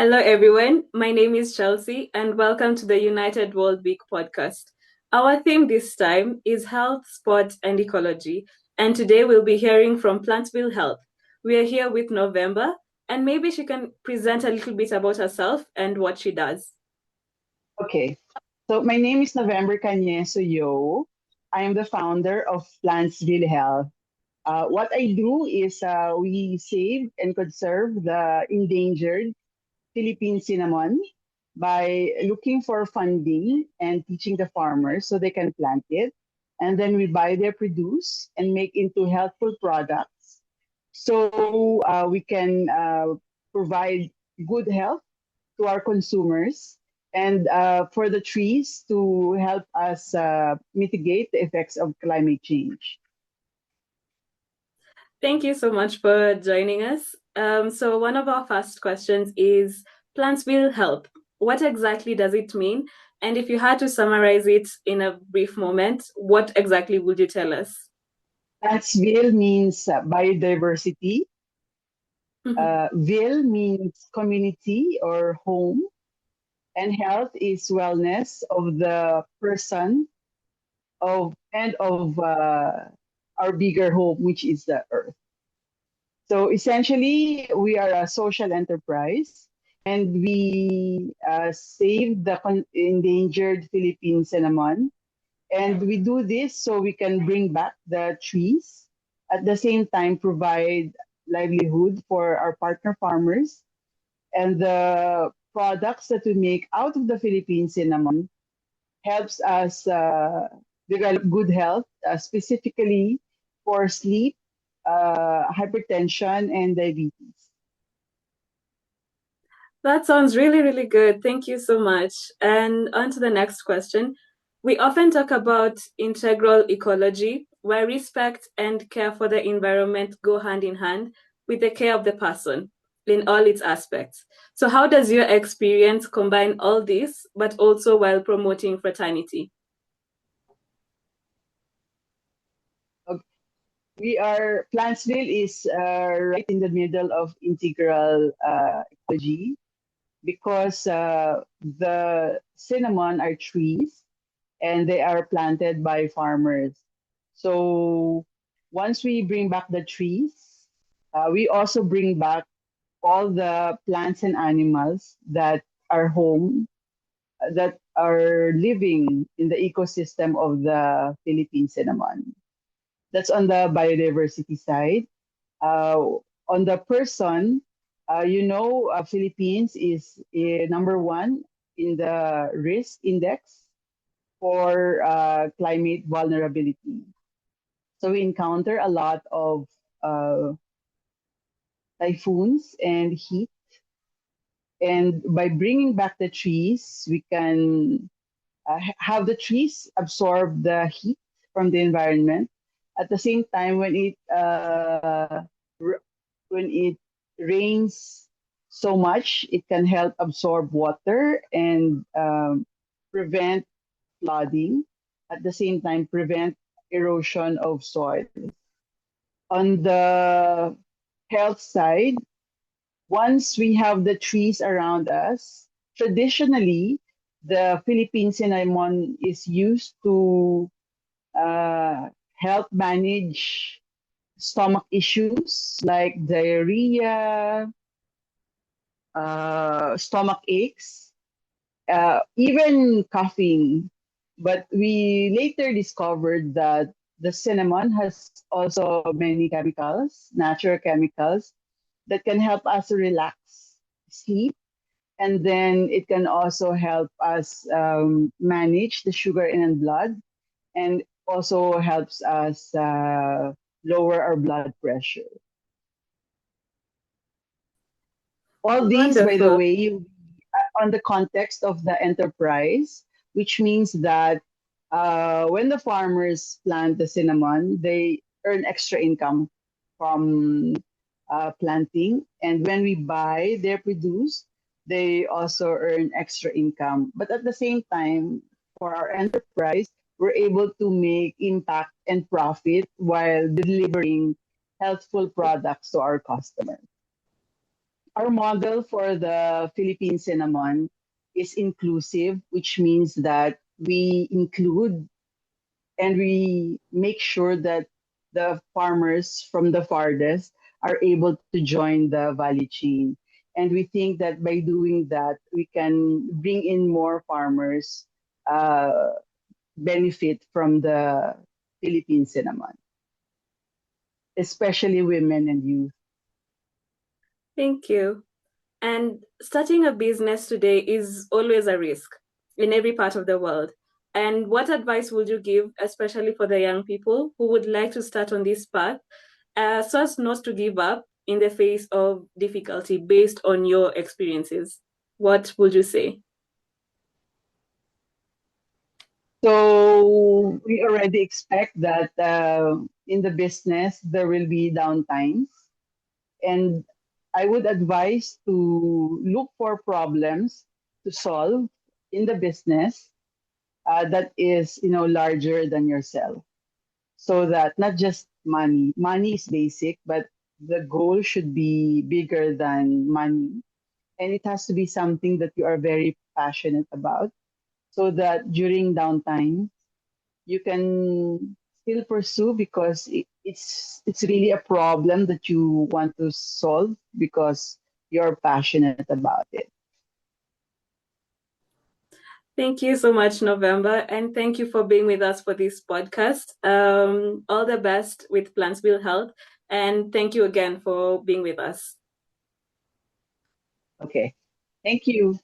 Hello, everyone. My name is Chelsea, and welcome to the United World Week podcast. Our theme this time is health, sport, and ecology. And today we'll be hearing from Plantsville Health. We are here with November, and maybe she can present a little bit about herself and what she does. Okay, so my name is November Canieso-Yeo. I am the founder of Plantsville Health. What I do is we save and conserve the endangered Philippine cinnamon by looking for funding and teaching the farmers so they can plant it. And then we buy their produce and make into healthful products so we can provide good health to our consumers and for the trees to help us mitigate the effects of climate change. Thank you so much for joining us. So, one of our first questions is Plantsville Health. What exactly does it mean? And if you had to summarize it in a brief moment, what exactly would you tell us? Plantsville means biodiversity. Ville means community or home. And health is wellness of the person of our bigger home, which is the earth. So essentially, we are a social enterprise, and we save the endangered Philippine cinnamon. And we do this so we can bring back the trees, at the same time provide livelihood for our partner farmers. And the products that we make out of the Philippine cinnamon helps us develop good health, specifically for sleep, hypertension, and diabetes. That sounds really, really good. Thank you so much. And on to the next question. We often talk about integral ecology, where respect and care for the environment go hand in hand with the care of the person in all its aspects. So, how does your experience combine all this, but also while promoting fraternity? Okay. Plantsville is right in the middle of integral ecology because the cinnamon are trees and they are planted by farmers. So once we bring back the trees, we also bring back all the plants and animals that are home, that are living in the ecosystem of the Philippine cinnamon. That's on the biodiversity side. On the person, Philippines is number one in the risk index for climate vulnerability. So we encounter a lot of uh, typhoons and heat. And by bringing back the trees, we can have the trees absorb the heat from the environment. At the same time, when it rains so much, it can help absorb water and prevent flooding. At the same time, prevent erosion of soil. On the health side, once we have the trees around us, traditionally, the Philippine cinnamon is used to help manage stomach issues like diarrhea, stomach aches, even coughing. But we later discovered that the cinnamon has also many chemicals, natural chemicals, that can help us relax, sleep, and then it can also help us manage the sugar in the blood and also helps us lower our blood pressure. All these, by the Wonderful. way, on the context of the enterprise, which means that when the farmers plant the cinnamon, they earn extra income from planting. And when we buy their produce, they also earn extra income. But at the same time, for our enterprise, we're able to make impact and profit while delivering healthful products to our customers. Our model for the Philippine cinnamon is inclusive, which means that we include and we make sure that the farmers from the farthest are able to join the value chain. And we think that by doing that, we can bring in more farmers uh, benefit from the Philippine cinnamon, especially women and youth. Thank you. And starting a business today is always a risk in every part of the world. And what advice would you give, especially for the young people who would like to start on this path, so as not to give up in the face of difficulty based on your experiences? What would you say? So we already expect that in the business there will be downtimes, and I would advise to look for problems to solve in the business that is larger than yourself, so that not just money is basic, but the goal should be bigger than money, and it has to be something that you are very passionate about, so that during downtime you can still pursue because it's really a problem that you want to solve because you're passionate about it. Thank you so much, November, and thank you for being with us for this podcast. All the best with Plantsville Health, and thank you again for being with us. Okay. Thank you.